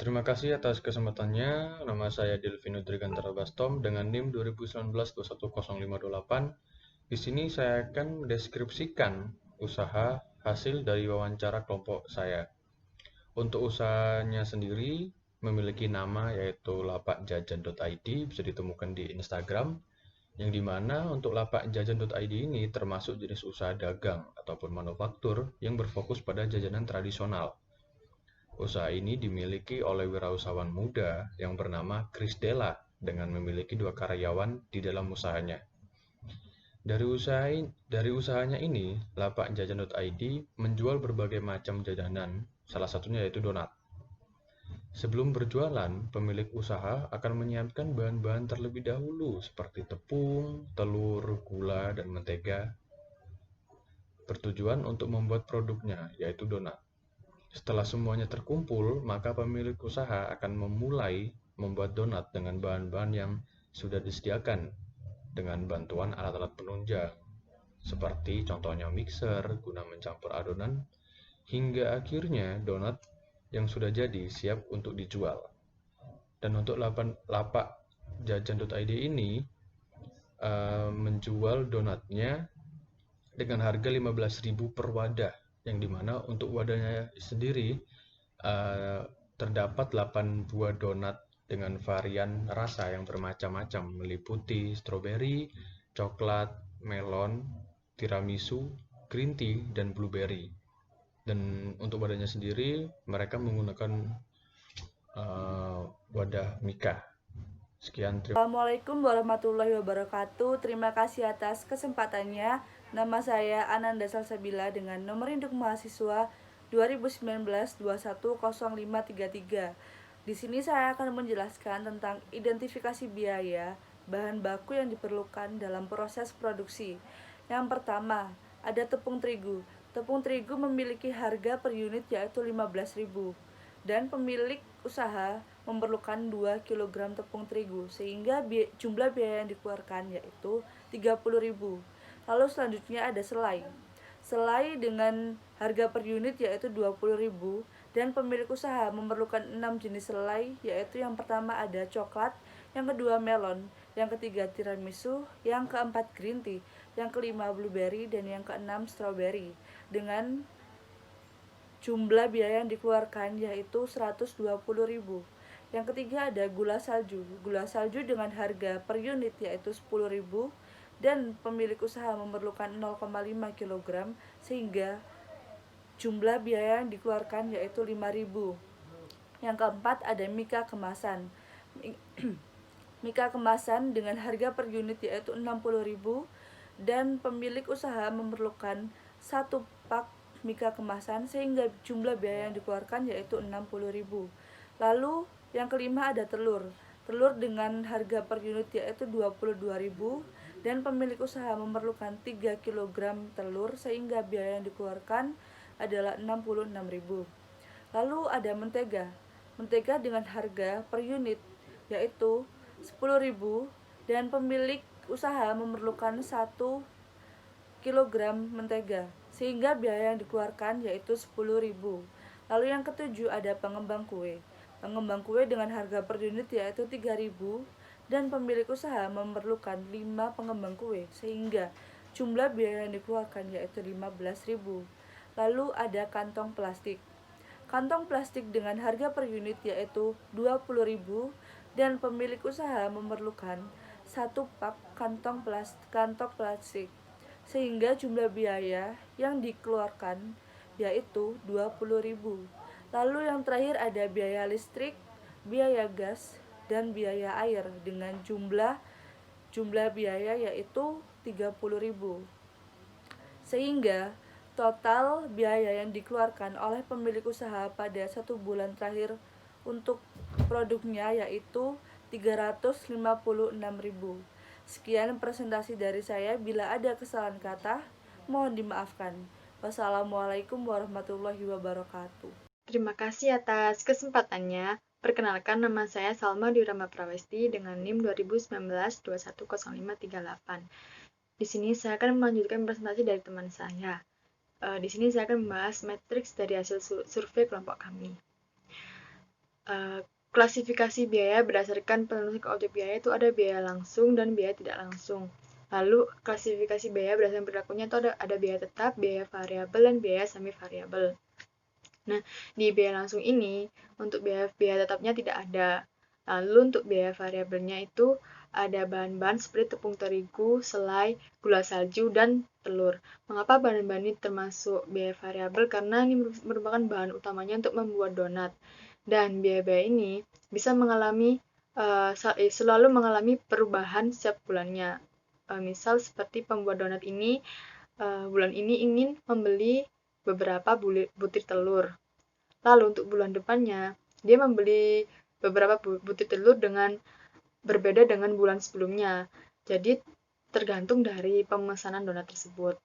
Terima kasih atas kesempatannya. Nama saya Delvino Trigantara Bastom dengan NIM 2019-210528. Di sini saya akan mendeskripsikan usaha hasil dari wawancara kelompok saya. Untuk usahanya sendiri memiliki nama yaitu lapakjajan.id, bisa ditemukan di Instagram, yang dimana untuk lapakjajan.id ini termasuk jenis usaha dagang ataupun manufaktur yang berfokus pada jajanan tradisional. Usaha ini dimiliki oleh wirausahawan muda yang bernama Chris Della dengan memiliki 2 karyawan di dalam usahanya. Dari usahanya ini, lapakjajan.id menjual berbagai macam jajanan, salah satunya yaitu donat. Sebelum berjualan, pemilik usaha akan menyiapkan bahan-bahan terlebih dahulu seperti tepung, telur, gula, dan mentega, bertujuan untuk membuat produknya, yaitu donat. Setelah semuanya terkumpul, maka pemilik usaha akan memulai membuat donat dengan bahan-bahan yang sudah disediakan dengan bantuan alat-alat penunjang, seperti contohnya mixer guna mencampur adonan, hingga akhirnya donat yang sudah jadi siap untuk dijual. Dan untuk lapak jajan.id ini menjual donatnya dengan harga 15.000 per wadah, yang dimana untuk wadahnya sendiri terdapat 8 buah donat dengan varian rasa yang bermacam-macam, meliputi stroberi, coklat, melon, tiramisu, green tea, dan blueberry. Dan untuk wadahnya sendiri mereka menggunakan wadah Mika. Sekian, terima kasih. Assalamualaikum warahmatullahi wabarakatuh. Terima kasih atas kesempatannya. Nama saya Ananda Salsabila dengan nomor induk mahasiswa 2019-210533. Di sini saya akan menjelaskan tentang identifikasi biaya bahan baku yang diperlukan dalam proses produksi. Yang pertama, ada tepung terigu. Tepung terigu memiliki harga per unit yaitu 15.000 dan pemilik usaha memerlukan 2 kg tepung terigu sehingga jumlah biaya yang dikeluarkan yaitu 30.000. Lalu selanjutnya ada selai. Selai dengan harga per unit yaitu 20.000 dan pemilik usaha memerlukan 6 jenis selai, yaitu yang pertama ada coklat, yang kedua melon, yang ketiga tiramisu, yang keempat green tea, yang kelima blueberry, dan yang keenam strawberry dengan jumlah biaya yang dikeluarkan yaitu 120.000. Yang ketiga ada gula salju. Gula salju dengan harga per unit yaitu 10.000 dan pemilik usaha memerlukan 0,5 kg sehingga jumlah biaya yang dikeluarkan yaitu 5.000. Yang keempat ada mika kemasan. Mika kemasan dengan harga per unit yaitu 60.000 dan pemilik usaha memerlukan 1 pak mika kemasan sehingga jumlah biaya yang dikeluarkan yaitu 60.000. Lalu yang kelima ada telur. Telur dengan harga per unit yaitu 22.000 dan pemilik usaha memerlukan 3 kg telur sehingga biaya yang dikeluarkan adalah 66.000. Lalu ada mentega. Mentega dengan harga per unit yaitu 10.000 dan pemilik usaha memerlukan 1 kg mentega sehingga biaya yang dikeluarkan yaitu 10.000. Lalu yang ketujuh ada pengembang kue. Pengembang kue dengan harga per unit yaitu 3.000 dan pemilik usaha memerlukan 5 pengembang kue sehingga jumlah biaya yang dikeluarkan yaitu 15.000. Lalu ada kantong plastik. Kantong plastik dengan harga per unit yaitu 20.000 dan pemilik usaha memerlukan 1 pak kantong plastik sehingga jumlah biaya yang dikeluarkan yaitu 20.000. Lalu yang terakhir ada biaya listrik, biaya gas, dan biaya air dengan jumlah biaya yaitu 30.000. Sehingga total biaya yang dikeluarkan oleh pemilik usaha pada 1 bulan terakhir untuk produknya yaitu 356.000. Sekian presentasi dari saya. Bila ada kesalahan kata, mohon dimaafkan. Wassalamualaikum warahmatullahi wabarakatuh. Terima kasih atas kesempatannya. Perkenalkan, nama saya Salma Diurama Prawesti dengan NIM 2019-210538. Di sini saya akan melanjutkan presentasi dari teman saya. Di sini saya akan membahas matriks dari hasil survei kelompok kami. klasifikasi biaya berdasarkan penulis objek biaya itu ada biaya langsung dan biaya tidak langsung. Lalu klasifikasi biaya berdasarkan perilakunya itu ada biaya tetap, biaya variabel, dan biaya semi variabel. Nah, di biaya langsung ini untuk biaya tetapnya tidak ada. Lalu untuk biaya variabelnya itu ada bahan-bahan seperti tepung terigu, selai, gula salju, dan telur. Mengapa bahan-bahan ini termasuk biaya variabel? Karena ini merupakan bahan utamanya untuk membuat donat. Dan biaya-biaya ini bisa selalu mengalami perubahan setiap bulannya. Misal seperti pembuat donat ini bulan ini ingin membeli beberapa butir telur. Lalu untuk bulan depannya, dia membeli beberapa butir telur dengan berbeda dengan bulan sebelumnya. Jadi tergantung dari pemesanan donat tersebut.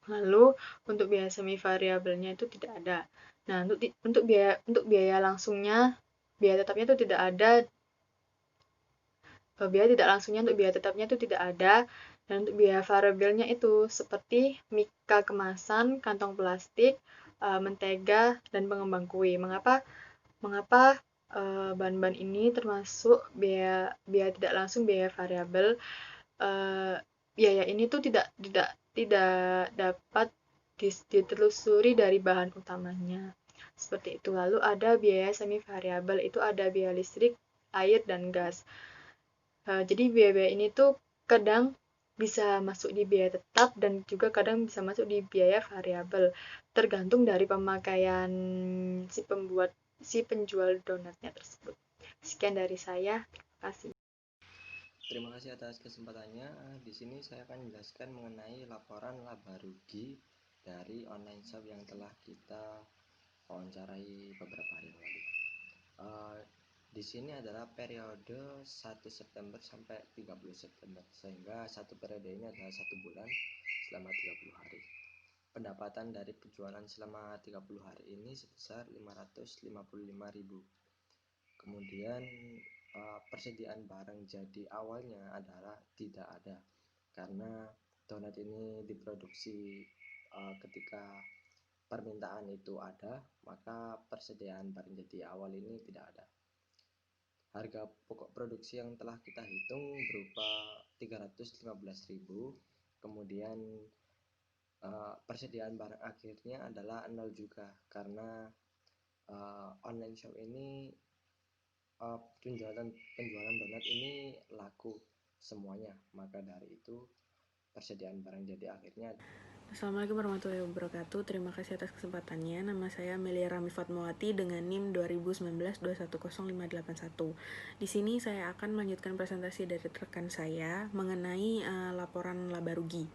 Lalu untuk biaya semi variabelnya itu tidak ada. Nah, untuk biaya langsungnya, biaya tetapnya itu tidak ada. Biaya tidak langsungnya untuk biaya tetapnya itu tidak ada. Dan untuk biaya variabelnya itu seperti mika kemasan, kantong plastik, mentega, dan pengembang kue. Mengapa bahan-bahan ini termasuk biaya tidak langsung, biaya variabel? Biaya ini tuh tidak dapat ditelusuri dari bahan utamanya. Seperti itu. Lalu ada biaya semi variabel, itu ada biaya listrik, air, dan gas. Jadi biaya-biaya ini tuh kadang bisa masuk di biaya tetap dan juga kadang bisa masuk di biaya variabel, tergantung dari pemakaian si penjual donatnya tersebut. Sekian dari saya, terima kasih. Terima kasih atas kesempatannya. Di sini saya akan menjelaskan mengenai laporan laba rugi dari online shop yang telah kita wawancarai beberapa hari yang lalu. Di sini adalah periode 1 September sampai 30 September, sehingga satu periode ini adalah 1 bulan selama 30 hari. Pendapatan dari penjualan selama 30 hari ini sebesar 555.000. Kemudian persediaan barang jadi awalnya adalah tidak ada, karena donat ini diproduksi ketika permintaan itu ada, maka persediaan barang jadi awal ini tidak ada. Harga pokok produksi yang telah kita hitung berupa 315.000, kemudian persediaan barang akhirnya adalah 0 juga, karena online shop ini penjualan donat ini laku semuanya, maka dari itu persediaan barang jadi akhirnya. Assalamualaikum warahmatullahi wabarakatuh. Terima kasih atas kesempatannya. Nama saya Melia Rami Fatmawati dengan NIM 2019-210581. Di sini saya akan melanjutkan presentasi dari rekan saya mengenai laporan laba rugi.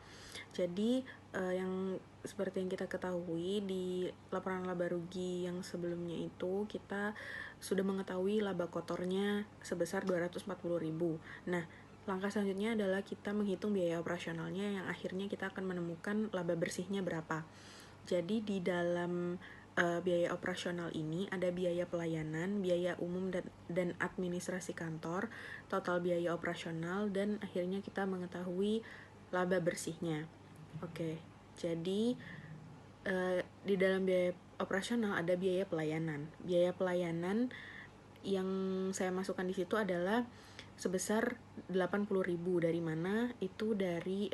Jadi yang seperti yang kita ketahui di laporan laba rugi yang sebelumnya itu kita sudah mengetahui laba kotornya sebesar 240.000. Nah, langkah selanjutnya adalah kita menghitung biaya operasionalnya yang akhirnya kita akan menemukan laba bersihnya berapa. Jadi di dalam biaya operasional ini ada biaya pelayanan, biaya umum dan administrasi kantor, total biaya operasional, dan akhirnya kita mengetahui laba bersihnya. Oke, jadi di dalam biaya operasional ada biaya pelayanan. Biaya pelayanan yang saya masukkan di situ adalah sebesar 80.000, dari mana itu dari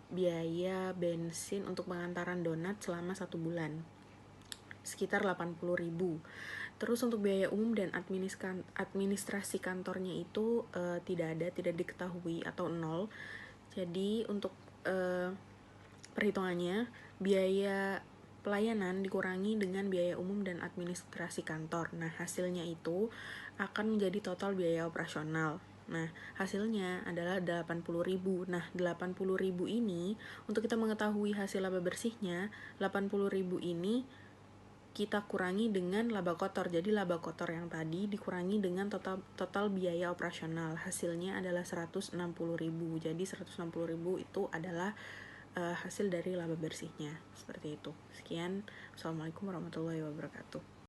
biaya bensin untuk pengantaran donat selama 1 bulan sekitar 80.000. Terus untuk biaya umum dan administrasi kantornya itu tidak diketahui atau 0. Jadi untuk perhitungannya biaya pelayanan dikurangi dengan biaya umum dan administrasi kantor. Nah, hasilnya itu akan menjadi total biaya operasional. Nah, hasilnya adalah 80.000. Nah, 80.000 ini untuk kita mengetahui hasil laba bersihnya, 80.000 ini kita kurangi dengan laba kotor. Jadi laba kotor yang tadi dikurangi dengan total biaya operasional. Hasilnya adalah 160.000. Jadi 160.000 itu adalah hasil dari laba bersihnya. Seperti itu. Sekian. Assalamualaikum warahmatullahi wabarakatuh.